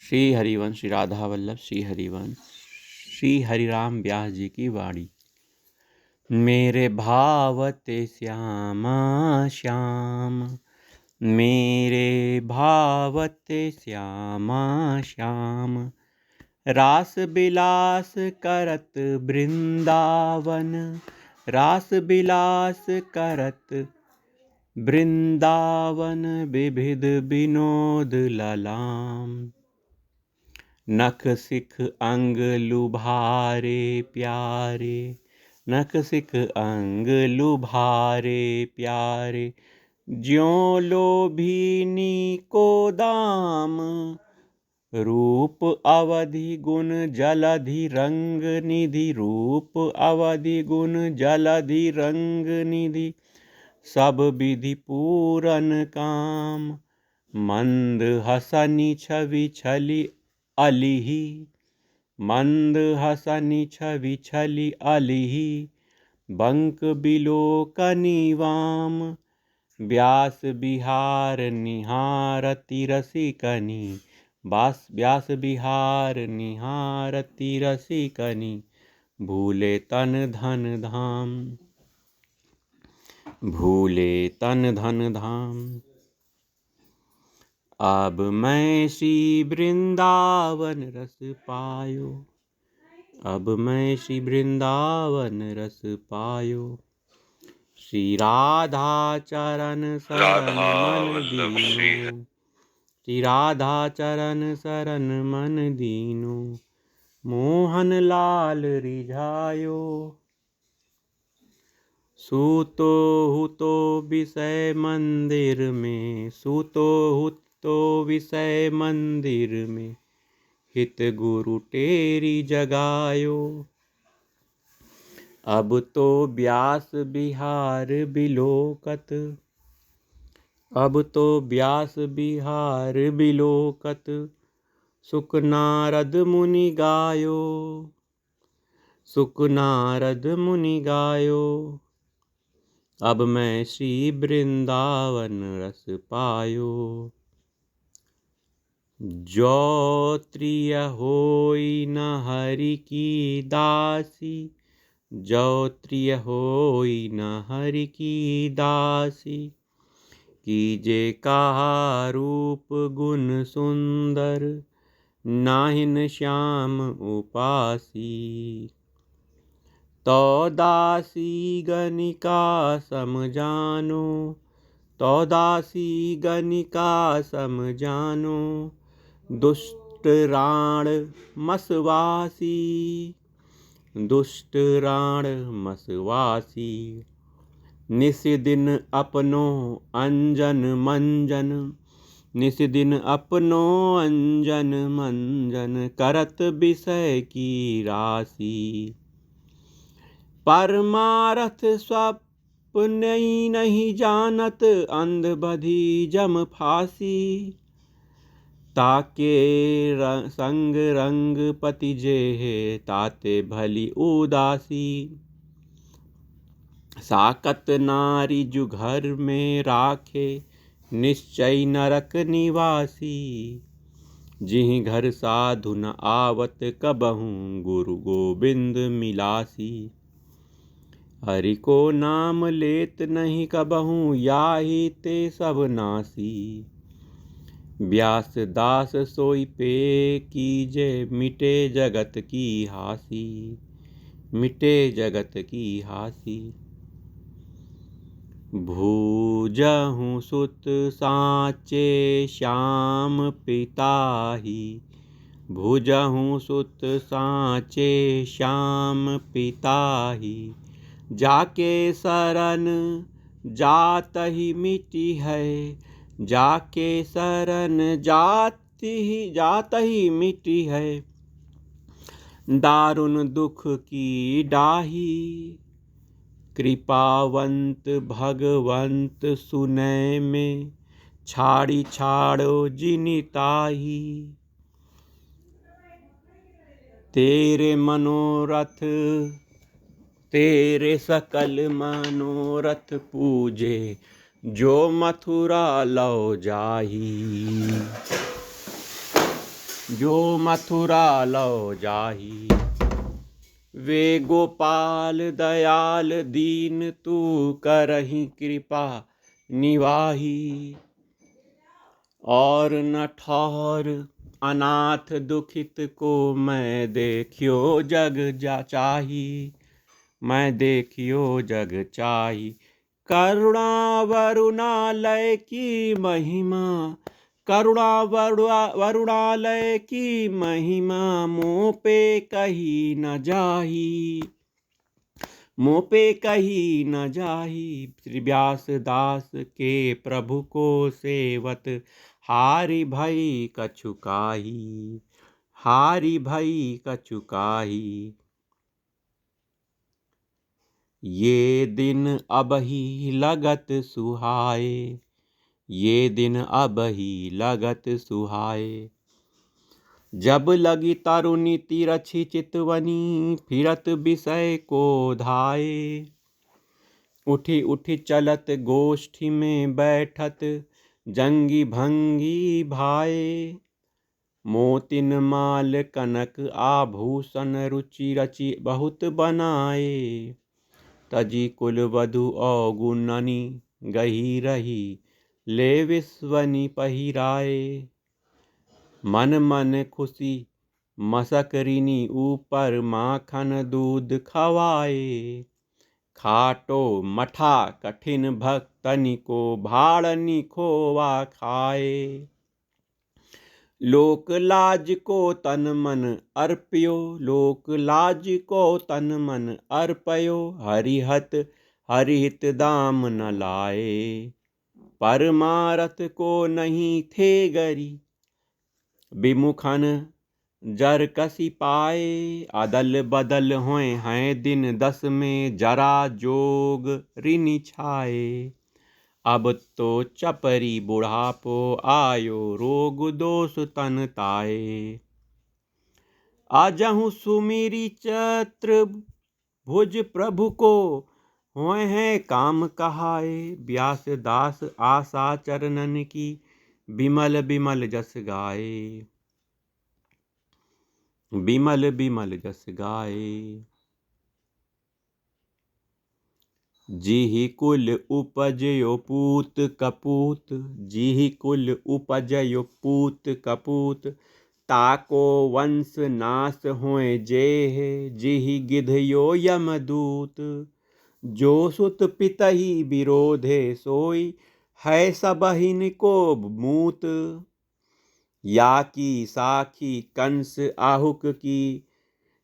श्री हरिवंश श्री राधा वल्लभ श्री हरिवंश श्री हरिराम व्यास जी की वाणी। मेरे भावते श्यामा श्याम, मेरे भावते श्यामा श्याम, रास बिलास करत वृंदावन, रास बिलास करत वृंदावन, विविध विनोद ललाम। नख सिख अंग लुभारे प्यारे, नख सिख अंग लुभारे प्यारे, ज्यों लोभिनी को दाम। रूप अवधि गुण जलधि रंग निधि, रूप अवधि गुण जलधि रंग निधि, सब विधि पूरन काम। मंद हसनि छवि छलि अलिहि, मंद हसनि छवि छलि अलिहि, बंक बिलोकनि वाम। व्यास बिहार निहारति रसिकनि, व्यास बिहार निहारति रसिकनि, भूले तन धन धाम, भूले तन धन धाम। अब मैं श्री वृंदावन रस पायो, अब मैं श्री वृंदावन रस पायो। श्री राधा चरण शरण मन दीनो, श्री राधा चरण शरण मन दीनो, मोहन लाल रिझायो। सूतो हुतो विषय मंदिर में, सूतो हुतो विषय मंदिर में, हित गुरु टेरी जगायो। अब तो व्यास बिहार बिलोकत, अब तो व्यास बिहार बिलोकत, सुख नारद मुनि गायो, सुख नारद मुनि गायो। अब मैं श्री वृंदावन रस पायो। जो त्रिय होई न हरि की दासी, जो त्रिय होई न हरि की दासी, कीजे कहा रूप गुण सुंदर, नाहिन श्याम उपासी। तो दासी गनिका सम जानो, तो दासी गनिका सम जानो, दुष्ट राण मसवासी, दुष्ट राण मसवासी। निस दिन अपनो अंजन मंजन, निस दिन अपनो अंजन मंजन, करत विषय की राशि। परमारथ स्वप्न नहीं जानत, अंध बधी जम फांसी। ताके संग रंग पति जेहे, ताते भली उदासी। साकत नारी जु घर में राखे, निश्चय नरक निवासी। जिहि घर साधु न आवत कबहूँ, गुरु गोविंद मिलासी। हरि को नाम लेत नहीं कबहूँ, याहि ते सब नासी। व्यास दास सोई पे कीजे, मिटे जगत की हासी, मिटे जगत की हासी। भूजहु सुत साचे श्याम पिताहि, भुजहु सुत साचे श्याम पिताहि। जाके शरण जात ही मिटी है, जाके शरण जात ही मिटी है। दारुण दुख की डाही, कृपावंत भगवंत सुनय में, छाड़ी छाड़ो जिनिताही। तेरे मनोरथ, तेरे सकल मनोरथ पूजे, जो मथुरा लौ जाही। जो मथुरा लो जाही। वे गोपाल दयाल दीन तू करही कृपा निवाही। और न ठौर अनाथ दुखित को मैं देखियो जग जा चाही। मैं देखियो जग चाही। करुणा वरुणालय की महिमा। करुणा वरुणालय की महिमा मुँह पे कही न जाही। मुँह पे कही न जाही। श्री व्यास दास के प्रभु को सेवत हारि भई कछु काही। हारि भई कछु काही। ये दिन अबहि लगत सुहाए। ये दिन अबहि लगत सुहाए। जब लगी तरुणी तिरछी चितवनी फिरत विषय को धाये। उठी उठी चलत गोष्ठी में बैठत जंगी भंगी भाए। मोतिन माल कनक आभूषण रुचि रचि बहुत बनाए। तजी कुल वधु औगुननी गही रही ले विश्वनी पहिराए। मन मन खुशी मसकरिनी ऊपर माखन दूध खवाए। खाटो मठा कठिन भक्तनि को भाड़नी खोवा खाए। लोक लाज को तन मन अर्प्यो। लोक लाज को तन मन अर्पयो। हरिहित दाम न लाए। परमारथ को नहीं थे गरी। विमुखन जर कसी पाए। अदल बदल होए हैं दिन 10 में जरा जोग ऋणि छाए। अब तो चपरी बुढ़ापो आयो रोग दोष तन ताए। आजहु सुमिरी चत्र भुज प्रभु को होए हैं काम कहाए। व्यास दास आशा चरणन की बिमल बिमल जस गाए। बिमल बिमल जस गाए। जिहि कुल उपजयो पूत कपूत। जिहि कुल उपजयो पूत कपूत। ताको वंश नाश होए जेह। जिहि गिधयो यमदूत। जो सुत पितहि विरोधे सोई। है सबहिन को मूत। या की साखी कंस आहुक की।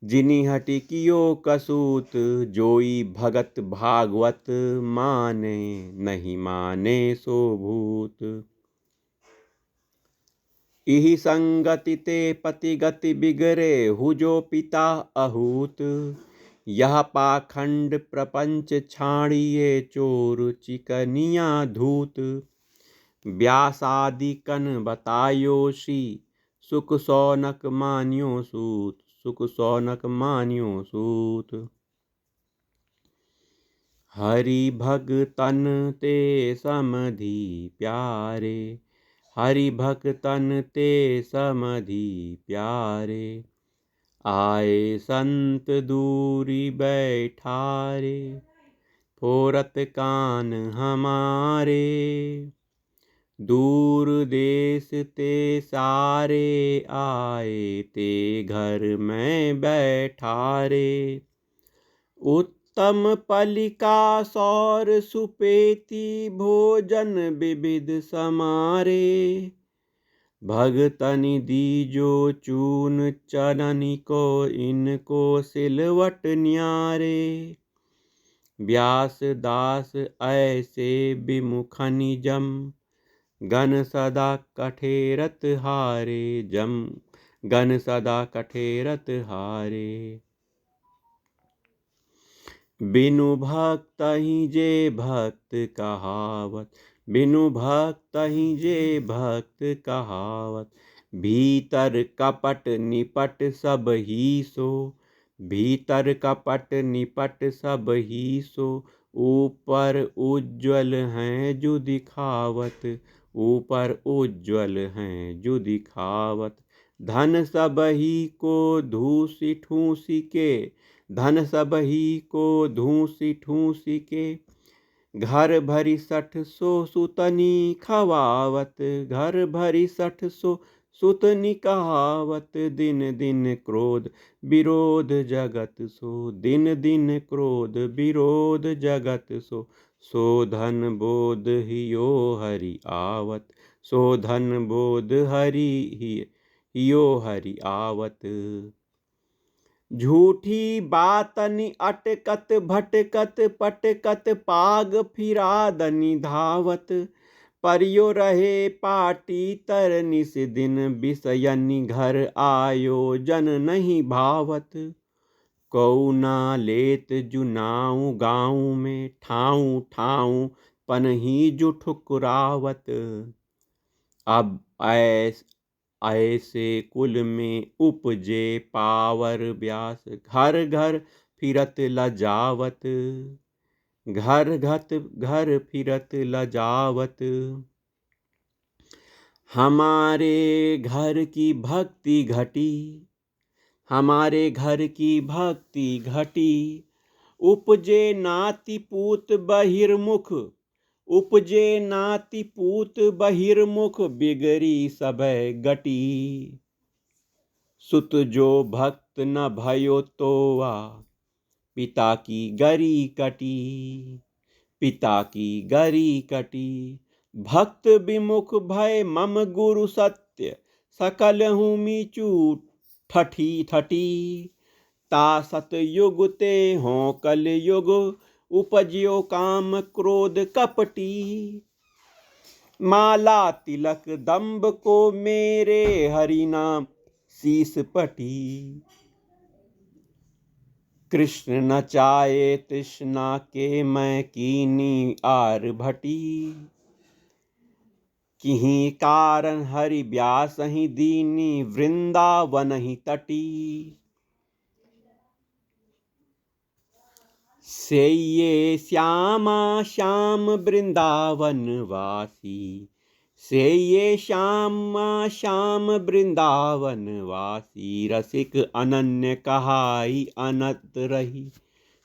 जिनि हटि कियो कसूत। जोई भगत भागवत माने। नहीं माने सो भूत। इहि संगति ते पति गति बिगरे हुजो पिता अहूत। यह पाखंड प्रपंच छाड़िए चोर चिकनिया धूत। व्यासादि कन बतायो श्री। सुख सौनक मान्यो सूत। सुख सौनक मान्यो सूत। हरि भगतन ते समधि प्यारे। हरि भगतन ते समधि प्यारे। आए संत दूरी बैठारे। फोरत कान हमारे। दूर देश ते सारे आए ते घर में बैठारे। उत्तम पलिका सौर सुपेती भोजन विविध समारे। भगतनि दीजो चून चननि को इनको सिलवट न्यारे। व्यास दास ऐसे विमुखनि जम। गन सदा कठेरत हारे। जम गन सदा कठेरत हारे। बिनु भक्त ही जे भक्त कहावत। बिनु भक्त ही जे भक्त कहावत। भीतर कपट निपट सब ही सो। भीतर कपट निपट सब ही सो। ऊपर उज्ज्वल हैं जो दिखावत। ऊपर उज्ज्वल हैं जो दिखावत। धन सबही को धूसी ठूसी के, धन सबही को धूसी ठूसी के, घर भरी 60 सुतनी खवावत, घर भरी 60 सुतनी कहावत, दिन दिन क्रोध विरोध जगत सो, दिन दिन क्रोध विरोध जगत सो, सो धन बोध हियो हरि आवत, सो धन बोध हियो हरि आवत। झूठी बातनि अटकत भटकत पटकत, पाग फिरादनि धावत, परियो रहे पाटी तर निस दिन, बिसयनि घर आयोजन नहीं भावत, कौ ना लेत जुनाऊ गाँव में, ठाऊ ठाऊ पनही जु ठुकरावत, अब ऐसे कुल में उपजे पावर व्यास, घर घर फिरत लजावत, घर फिरत लजावत, हमारे घर की भक्ति घटी, हमारे घर की भक्ति घटी, उपजे नाती पूत बहिर्मुख, उपजे नाती पूत बहिर्मुख, बिगड़ी सबय गटी, सुत जो भक्त न भयो तोवा, पिता की गरी कटी, पिता की गरी कटी, भक्त विमुख भय मम गुरु सत्य, सकल हूँ मीचू ठठी ठठी, ता सतयुग ते हों कल युग, उपजियो काम क्रोध कपटी, माला तिलक दंभ को मेरे, हरि नाम शीस पटी, कृष्ण न चाहे तृष्णा के, मैं कीनी आर भटी, किही कारण हरि व्यास ही दीनी, वृंदावन ही तटी, से ये श्यामा श्याम वृंदावन वासी, से ये श्यामा श्याम वृंदावन वासी, रसिक अनन्य कहाई अनत रही,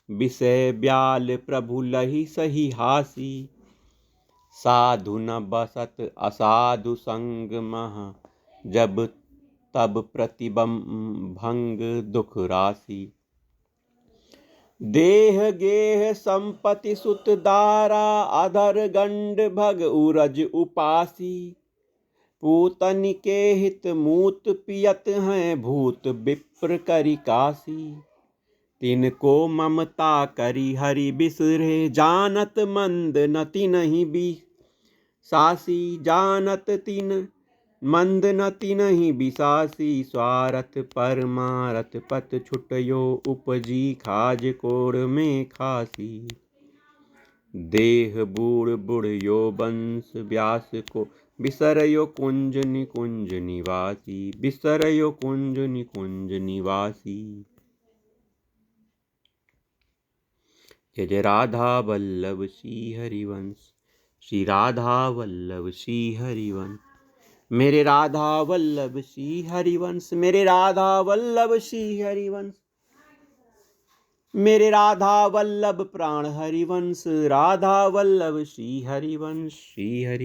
विषय ब्याल प्रभु लही सही हासी, साधु न बसत असाधु संग मह, जब तब प्रतिबंभंग दुख राशि, देह गेह संपत्ति सुत दारा, अधर गंड भग उरज उपासी, पूतन के हित मूत पियत हैं, भूत विप्र करी कासी, तिनको ममता करी हरि बिसरे, जानत मंद न तिन्हि भी सासी, जानत तिन मंद न तिन्हि बिसासी, स्वार्थ परमारथ पत छुटयो, उपजी खाज कोड़ में खासी, देह बूढ़ बुढ़यो वंश व्यास को, बिसरयो कुंज निकुंज निवासी, बिसरयो कुंज निकुंज निवासी। जय जय राधा वल्लभ श्री हरिवंश, श्री राधा वल्लभ श्री हरिवंश, मेरे राधा वल्लभ श्री हरिवंश, मेरे राधा वल्लभ श्री हरिवंश, मेरे राधा वल्लभ प्राण हरिवंश, राधा वल्लभ श्री हरिवंश, श्री हरि।